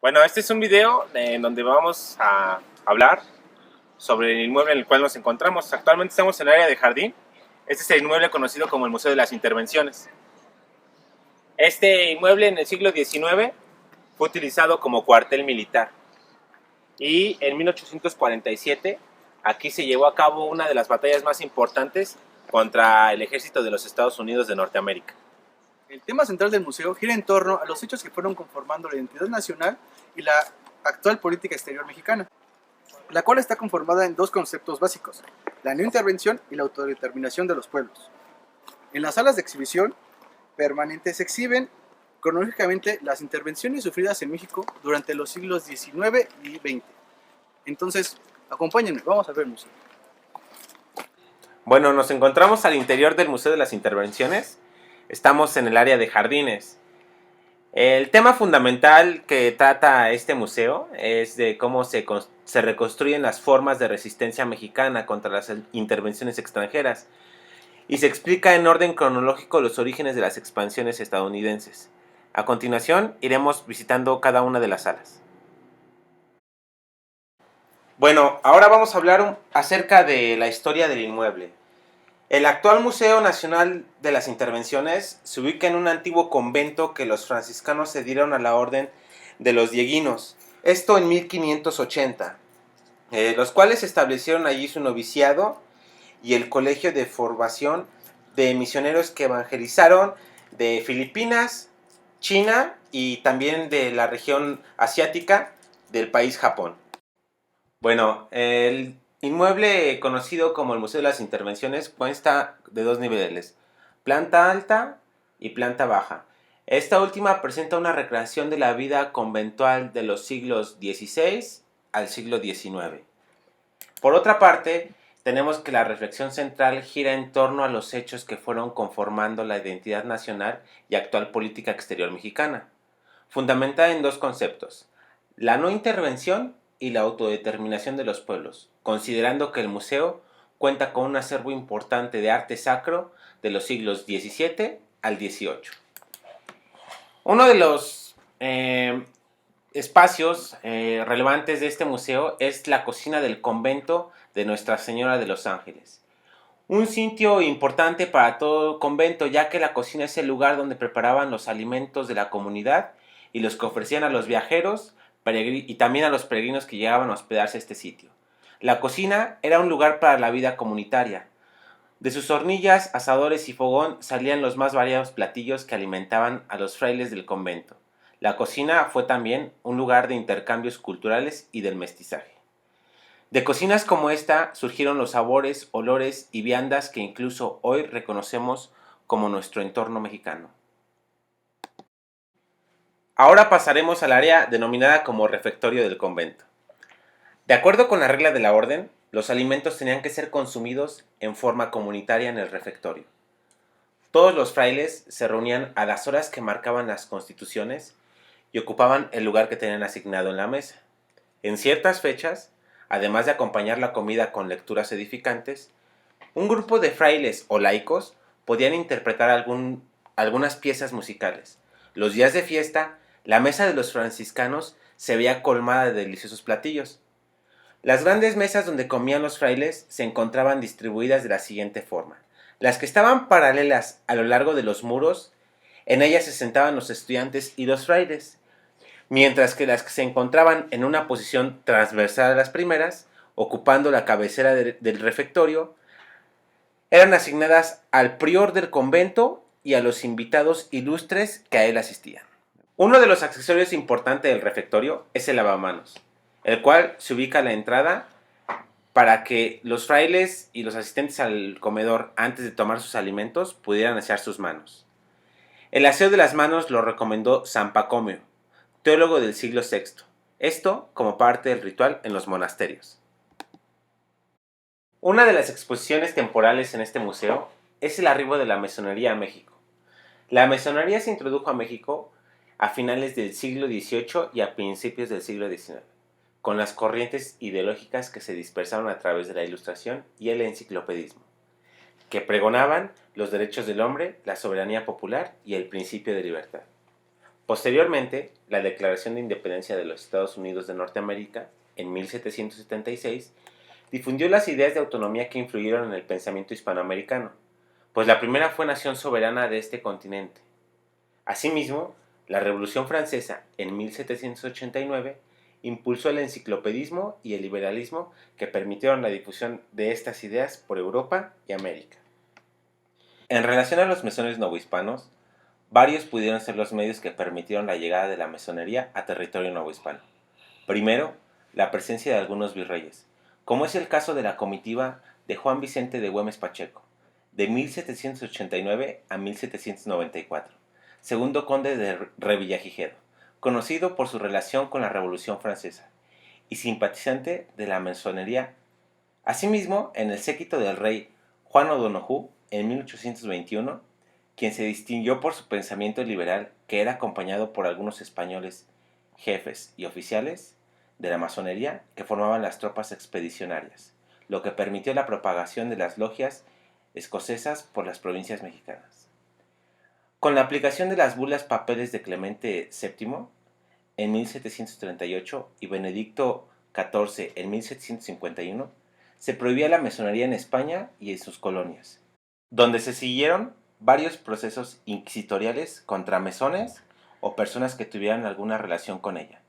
Bueno, este es un video en donde vamos a hablar sobre el inmueble en el cual nos encontramos. Actualmente estamos en el área de Jardín. Este es el inmueble conocido como el Museo de las Intervenciones. Este inmueble en el siglo XIX fue utilizado como cuartel militar. Y en 1847 aquí se llevó a cabo una de las batallas más importantes contra el ejército de los Estados Unidos de Norteamérica. El tema central del museo gira en torno a los hechos que fueron conformando la identidad nacional y la actual política exterior mexicana, la cual está conformada en dos conceptos básicos: la no intervención y la autodeterminación de los pueblos. En las salas de exhibición permanentes se exhiben cronológicamente las intervenciones sufridas en México durante los siglos XIX y XX. Entonces, acompáñenme, vamos a ver el museo. Bueno, nos encontramos al interior del Museo de las Intervenciones. Estamos en el área de jardines. El tema fundamental que trata este museo es de cómo se reconstruyen las formas de resistencia mexicana contra las intervenciones extranjeras y se explica en orden cronológico los orígenes de las expansiones estadounidenses. A continuación, iremos visitando cada una de las salas. Bueno, ahora vamos a hablar acerca de la historia del inmueble. El actual Museo Nacional de las Intervenciones se ubica en un antiguo convento que los franciscanos cedieron a la Orden de los Dieguinos, esto en 1580, los cuales establecieron allí su noviciado y el colegio de formación de misioneros que evangelizaron de Filipinas, China y también de la región asiática del país Japón. Bueno, el inmueble conocido como el Museo de las Intervenciones consta de dos niveles, planta alta y planta baja. Esta última presenta una recreación de la vida conventual de los siglos XVI al siglo XIX. Por otra parte, tenemos que la reflexión central gira en torno a los hechos que fueron conformando la identidad nacional y actual política exterior mexicana, fundamentada en dos conceptos: la no intervención y la autodeterminación de los pueblos, considerando que el museo cuenta con un acervo importante de arte sacro de los siglos XVII al XVIII. Uno de los espacios relevantes de este museo es la cocina del convento de Nuestra Señora de los Ángeles. Un sitio importante para todo convento, ya que la cocina es el lugar donde preparaban los alimentos de la comunidad y los que ofrecían a los viajeros y también a los peregrinos que llegaban a hospedarse a este sitio. La cocina era un lugar para la vida comunitaria. De sus hornillas, asadores y fogón salían los más variados platillos que alimentaban a los frailes del convento. La cocina fue también un lugar de intercambios culturales y del mestizaje. De cocinas como esta surgieron los sabores, olores y viandas que incluso hoy reconocemos como nuestro entorno mexicano. Ahora pasaremos al área denominada como refectorio del convento. De acuerdo con la regla de la orden, los alimentos tenían que ser consumidos en forma comunitaria en el refectorio. Todos los frailes se reunían a las horas que marcaban las constituciones y ocupaban el lugar que tenían asignado en la mesa. En ciertas fechas, además de acompañar la comida con lecturas edificantes, un grupo de frailes o laicos podían interpretar algunas piezas musicales. Los días de fiesta, la mesa de los franciscanos se veía colmada de deliciosos platillos. Las grandes mesas donde comían los frailes se encontraban distribuidas de la siguiente forma. Las que estaban paralelas a lo largo de los muros, en ellas se sentaban los estudiantes y los frailes, mientras que las que se encontraban en una posición transversal a las primeras, ocupando la cabecera del refectorio, eran asignadas al prior del convento y a los invitados ilustres que a él asistían. Uno de los accesorios importantes del refectorio es el lavamanos, el cual se ubica a la entrada para que los frailes y los asistentes al comedor, antes de tomar sus alimentos, pudieran asear sus manos. El aseo de las manos lo recomendó San Pacomio, teólogo del siglo VI, esto como parte del ritual en los monasterios. Una de las exposiciones temporales en este museo es el arribo de la masonería a México. La masonería se introdujo a México a finales del siglo XVIII y a principios del siglo XIX, con las corrientes ideológicas que se dispersaron a través de la Ilustración y el enciclopedismo, que pregonaban los derechos del hombre, la soberanía popular y el principio de libertad. Posteriormente, la Declaración de Independencia de los Estados Unidos de Norteamérica, en 1776, difundió las ideas de autonomía que influyeron en el pensamiento hispanoamericano, pues la primera fue nación soberana de este continente. Asimismo, la Revolución Francesa, en 1789, impulsó el enciclopedismo y el liberalismo que permitieron la difusión de estas ideas por Europa y América. En relación a los mesones novohispanos, varios pudieron ser los medios que permitieron la llegada de la masonería a territorio novohispano. Primero, la presencia de algunos virreyes, como es el caso de la comitiva de Juan Vicente de Güemes Pacheco, de 1789 a 1794, segundo conde de Revillagigedo, conocido por su relación con la Revolución Francesa y simpatizante de la masonería. Asimismo, en el séquito del rey Juan O'Donoghue, en 1821, quien se distinguió por su pensamiento liberal, que era acompañado por algunos españoles, jefes y oficiales de la masonería que formaban las tropas expedicionarias, lo que permitió la propagación de las logias escocesas por las provincias mexicanas. Con la aplicación de las bulas papeles de Clemente VII en 1738 y Benedicto XIV en 1751, se prohibía la masonería en España y en sus colonias, donde se siguieron varios procesos inquisitoriales contra mesones o personas que tuvieran alguna relación con ella.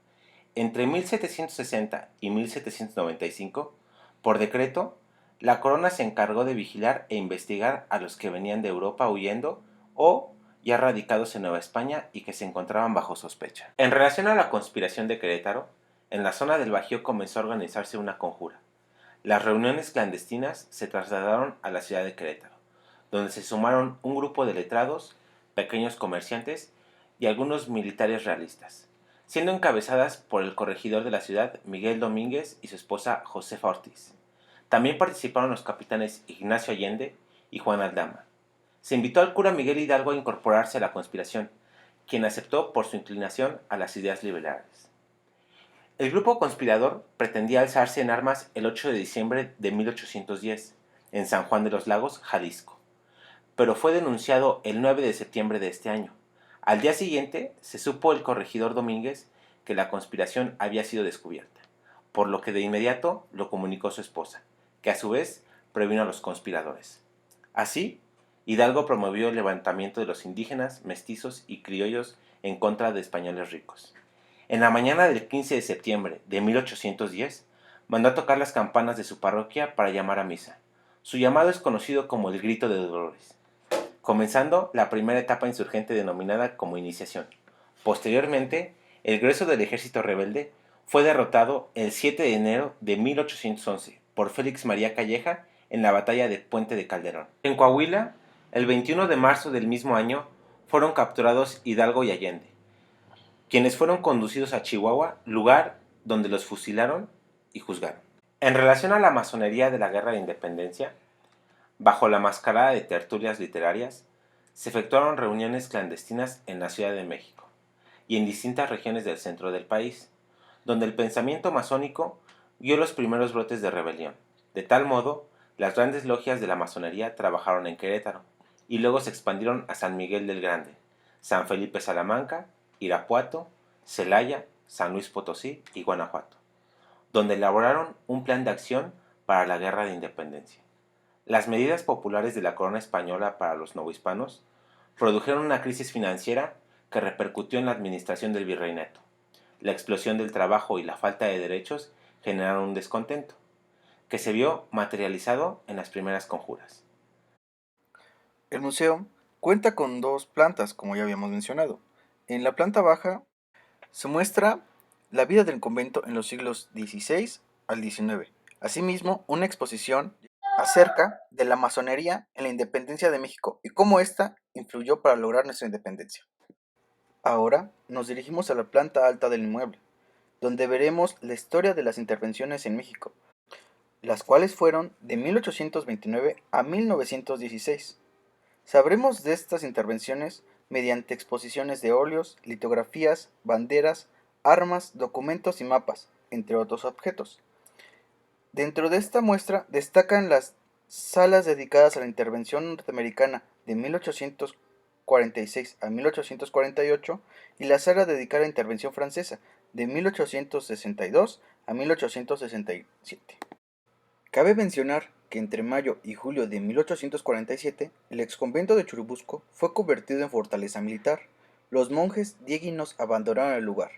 Entre 1760 y 1795, por decreto, la corona se encargó de vigilar e investigar a los que venían de Europa huyendo o ya radicados en Nueva España y que se encontraban bajo sospecha. En relación a la conspiración de Querétaro, en la zona del Bajío comenzó a organizarse una conjura. Las reuniones clandestinas se trasladaron a la ciudad de Querétaro, donde se sumaron un grupo de letrados, pequeños comerciantes y algunos militares realistas, siendo encabezadas por el corregidor de la ciudad, Miguel Domínguez, y su esposa Josefa Ortiz. También participaron los capitanes Ignacio Allende y Juan Aldama. Se invitó al cura Miguel Hidalgo a incorporarse a la conspiración, quien aceptó por su inclinación a las ideas liberales. El grupo conspirador pretendía alzarse en armas el 8 de diciembre de 1810, en San Juan de los Lagos, Jalisco, pero fue denunciado el 9 de septiembre de este año. Al día siguiente se supo el corregidor Domínguez que la conspiración había sido descubierta, por lo que de inmediato lo comunicó su esposa, que a su vez previno a los conspiradores. Así, Hidalgo promovió el levantamiento de los indígenas, mestizos y criollos en contra de españoles ricos. En la mañana del 15 de septiembre de 1810, mandó a tocar las campanas de su parroquia para llamar a misa. Su llamado es conocido como el Grito de Dolores, comenzando la primera etapa insurgente denominada como iniciación. Posteriormente, el grueso del ejército rebelde fue derrotado el 7 de enero de 1811 por Félix María Calleja en la batalla de Puente de Calderón. En Coahuila, el 21 de marzo del mismo año, fueron capturados Hidalgo y Allende, quienes fueron conducidos a Chihuahua, lugar donde los fusilaron y juzgaron. En relación a la masonería de la Guerra de Independencia, bajo la mascarada de tertulias literarias, se efectuaron reuniones clandestinas en la Ciudad de México y en distintas regiones del centro del país, donde el pensamiento masónico vio los primeros brotes de rebelión. De tal modo, las grandes logias de la masonería trabajaron en Querétaro y luego se expandieron a San Miguel del Grande, San Felipe Salamanca, Irapuato, Celaya, San Luis Potosí y Guanajuato, donde elaboraron un plan de acción para la Guerra de Independencia. Las medidas populares de la corona española para los novohispanos produjeron una crisis financiera que repercutió en la administración del virreinato. La explosión del trabajo y la falta de derechos generaron un descontento, que se vio materializado en las primeras conjuras. El museo cuenta con dos plantas, como ya habíamos mencionado. En la planta baja se muestra la vida del convento en los siglos XVI al XIX. Asimismo, una exposición acerca de la masonería en la independencia de México y cómo ésta influyó para lograr nuestra independencia. Ahora nos dirigimos a la planta alta del inmueble, donde veremos la historia de las intervenciones en México, las cuales fueron de 1829 a 1916. Sabremos de estas intervenciones mediante exposiciones de óleos, litografías, banderas, armas, documentos y mapas, entre otros objetos. Dentro de esta muestra destacan las salas dedicadas a la intervención norteamericana de 1804 1846 a 1848 y la sala dedicada a la intervención francesa de 1862 a 1867. Cabe mencionar que entre mayo y julio de 1847 el exconvento de Churubusco fue convertido en fortaleza militar. Los monjes dieguinos abandonaron el lugar.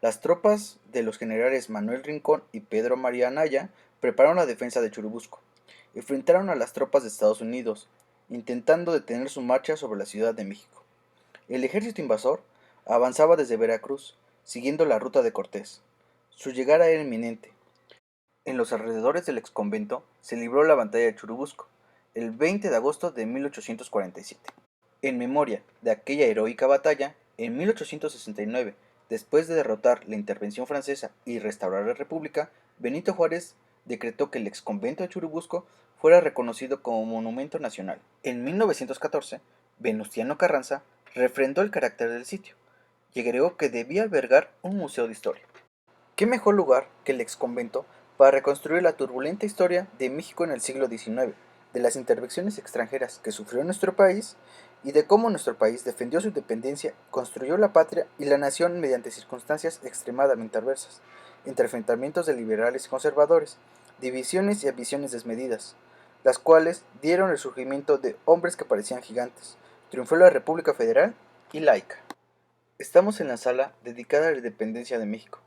Las tropas de los generales Manuel Rincón y Pedro María Anaya prepararon la defensa de Churubusco. Enfrentaron a las tropas de Estados Unidos, intentando detener su marcha sobre la Ciudad de México. El ejército invasor avanzaba desde Veracruz, siguiendo la ruta de Cortés. Su llegada era inminente. En los alrededores del exconvento se libró la batalla de Churubusco, el 20 de agosto de 1847. En memoria de aquella heroica batalla, en 1869, después de derrotar la intervención francesa y restaurar la República, Benito Juárez decretó que el exconvento de Churubusco fuera reconocido como monumento nacional. En 1914, Venustiano Carranza refrendó el carácter del sitio y agregó que debía albergar un museo de historia. ¿Qué mejor lugar que el exconvento para reconstruir la turbulenta historia de México en el siglo XIX, de las intervenciones extranjeras que sufrió nuestro país y de cómo nuestro país defendió su independencia, construyó la patria y la nación mediante circunstancias extremadamente adversas, entre enfrentamientos de liberales y conservadores, divisiones y ambiciones desmedidas, las cuales dieron el surgimiento de hombres que parecían gigantes? Triunfó la República Federal y laica. Estamos en la sala dedicada a la independencia de México,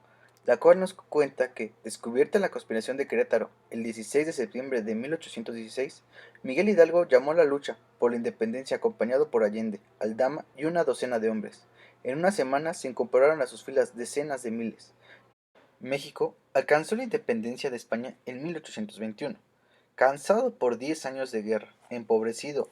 la cual nos cuenta que, descubierta la conspiración de Querétaro el 16 de septiembre de 1816, Miguel Hidalgo llamó a la lucha por la independencia acompañado por Allende, Aldama y una docena de hombres. En una semana se incorporaron a sus filas decenas de miles. México alcanzó la independencia de España en 1821. Cansado por 10 años de guerra, empobrecido,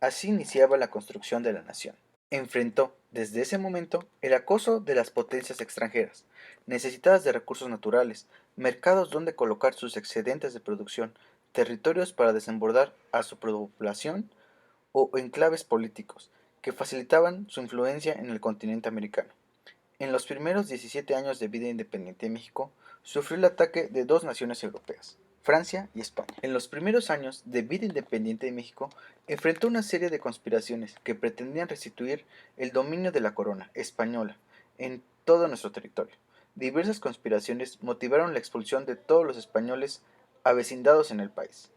así iniciaba la construcción de la nación. Enfrentó, desde ese momento, el acoso de las potencias extranjeras, necesitadas de recursos naturales, mercados donde colocar sus excedentes de producción, territorios para desbordar a su población o enclaves políticos, que facilitaban su influencia en el continente americano. En los primeros 17 años de vida independiente de México, sufrió el ataque de dos naciones europeas, Francia y España. En los primeros años de vida independiente de México, enfrentó una serie de conspiraciones que pretendían restituir el dominio de la corona española en todo nuestro territorio. Diversas conspiraciones motivaron la expulsión de todos los españoles avecindados en el país.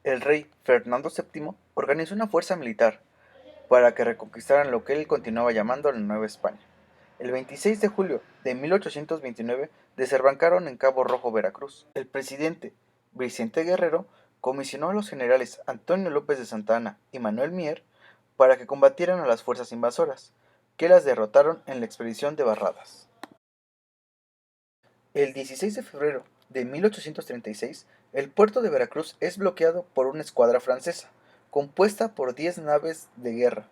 El rey Fernando VII organizó una fuerza militar para que reconquistaran lo que él continuaba llamando la Nueva España. El 26 de julio de 1829 desembarcaron en Cabo Rojo, Veracruz. El presidente Vicente Guerrero comisionó a los generales Antonio López de Santa Anna y Manuel Mier para que combatieran a las fuerzas invasoras, que las derrotaron en la expedición de Barradas. El 16 de febrero de 1836, el puerto de Veracruz es bloqueado por una escuadra francesa, compuesta por 10 naves de guerra,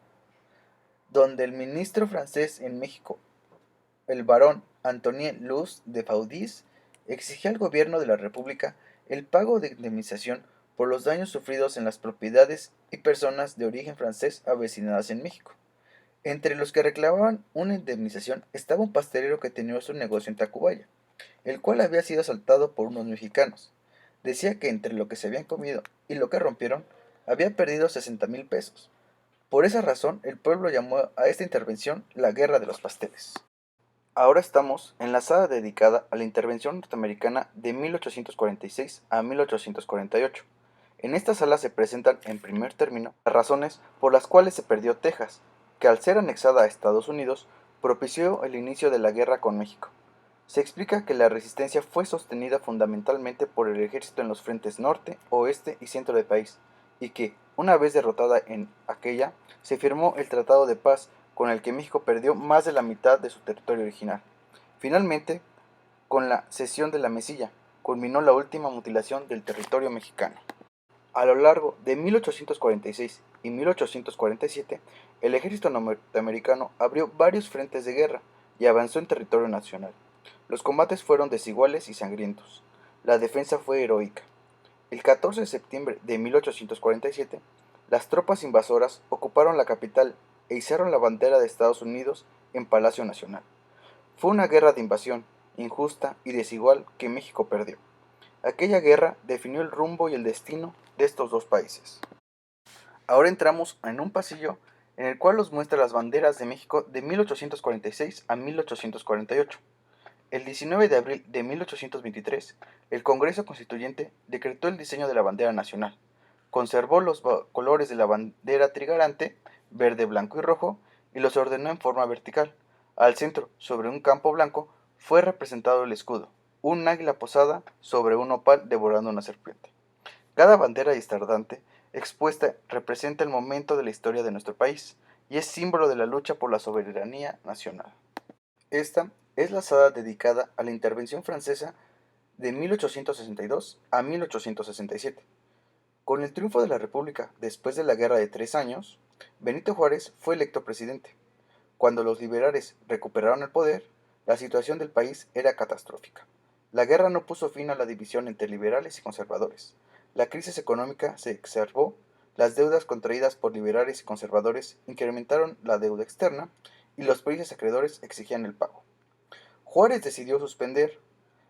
donde el ministro francés en México, el barón Antoine Luz de Faudis, exigía al gobierno de la República el pago de indemnización por los daños sufridos en las propiedades y personas de origen francés avecinadas en México. Entre los que reclamaban una indemnización estaba un pastelero que tenía su negocio en Tacubaya, el cual había sido asaltado por unos mexicanos. Decía que entre lo que se habían comido y lo que rompieron, había perdido 60,000 pesos. Por esa razón, el pueblo llamó a esta intervención la Guerra de los Pasteles. Ahora estamos en la sala dedicada a la intervención norteamericana de 1846 a 1848. En esta sala se presentan, en primer término, las razones por las cuales se perdió Texas, que al ser anexada a Estados Unidos, propició el inicio de la guerra con México. Se explica que la resistencia fue sostenida fundamentalmente por el ejército en los frentes norte, oeste y centro del país, y que, una vez derrotada en aquella, se firmó el Tratado de Paz, con el que México perdió más de la mitad de su territorio original. Finalmente, con la cesión de la Mesilla, culminó la última mutilación del territorio mexicano. A lo largo de 1846 y 1847, el ejército norteamericano abrió varios frentes de guerra y avanzó en territorio nacional. Los combates fueron desiguales y sangrientos. La defensa fue heroica. El 14 de septiembre de 1847, las tropas invasoras ocuparon la capital e izaron la bandera de Estados Unidos en Palacio Nacional. Fue una guerra de invasión, injusta y desigual que México perdió. Aquella guerra definió el rumbo y el destino de estos dos países. Ahora entramos en un pasillo en el cual nos muestra las banderas de México de 1846 a 1848. El 19 de abril de 1823, el Congreso Constituyente decretó el diseño de la bandera nacional. Conservó los colores de la bandera trigarante, verde, blanco y rojo, y los ordenó en forma vertical. Al centro, sobre un campo blanco, fue representado el escudo, un águila posada sobre un opal devorando una serpiente. Cada bandera y estandarte expuesta representa el momento de la historia de nuestro país y es símbolo de la lucha por la soberanía nacional. Esta es la asada dedicada a la intervención francesa de 1862 a 1867. Con el triunfo de la República después de la Guerra de 3 años, Benito Juárez fue electo presidente. Cuando los liberales recuperaron el poder, la situación del país era catastrófica. La guerra no puso fin a la división entre liberales y conservadores. La crisis económica se exacerbó, las deudas contraídas por liberales y conservadores incrementaron la deuda externa y los países acreedores exigían el pago. Juárez decidió suspender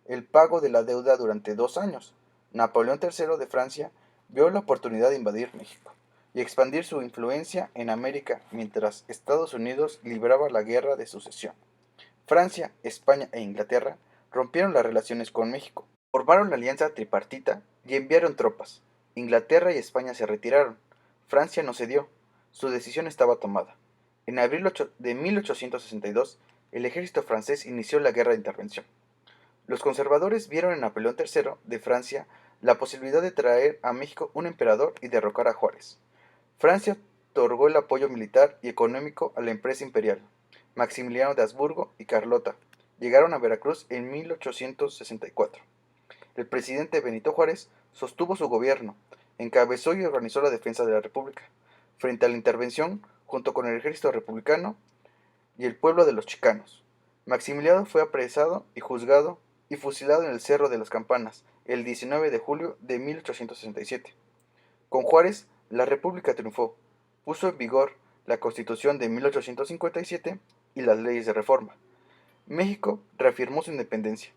el pago de la deuda durante 2 años. Napoleón III de Francia vio la oportunidad de invadir México y expandir su influencia en América mientras Estados Unidos libraba la guerra de sucesión. Francia, España e Inglaterra rompieron las relaciones con México, formaron la alianza tripartita y enviaron tropas. Inglaterra y España se retiraron. Francia no cedió. Su decisión estaba tomada. En abril de 1862, el ejército francés inició la guerra de intervención. Los conservadores vieron en Napoleón III de Francia la posibilidad de traer a México un emperador y derrocar a Juárez. Francia otorgó el apoyo militar y económico a la empresa imperial. Maximiliano de Habsburgo y Carlota llegaron a Veracruz en 1864. El presidente Benito Juárez sostuvo su gobierno, encabezó y organizó la defensa de la República, frente a la intervención junto con el ejército republicano y el pueblo de los chicanos. Maximiliano fue apresado y juzgado y fusilado en el Cerro de las Campanas el 19 de julio de 1867. Con Juárez, la República triunfó, puso en vigor la Constitución de 1857 y las leyes de reforma. México reafirmó su independencia.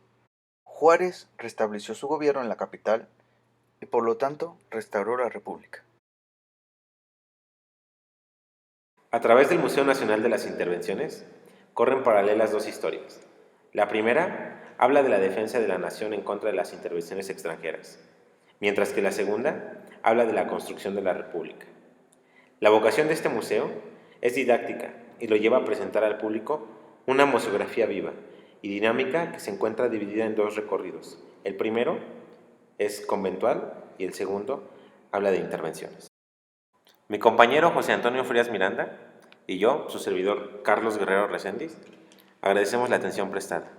Juárez restableció su gobierno en la capital y por lo tanto restauró la República. A través del Museo Nacional de las Intervenciones corren paralelas dos historias. La primera habla de la defensa de la nación en contra de las intervenciones extranjeras, mientras que la segunda habla de la construcción de la República. La vocación de este museo es didáctica y lo lleva a presentar al público una museografía viva y dinámica que se encuentra dividida en dos recorridos. El primero es conventual y el segundo habla de intervenciones. Mi compañero José Antonio Frías Miranda y yo, su servidor Carlos Guerrero Reséndiz, agradecemos la atención prestada.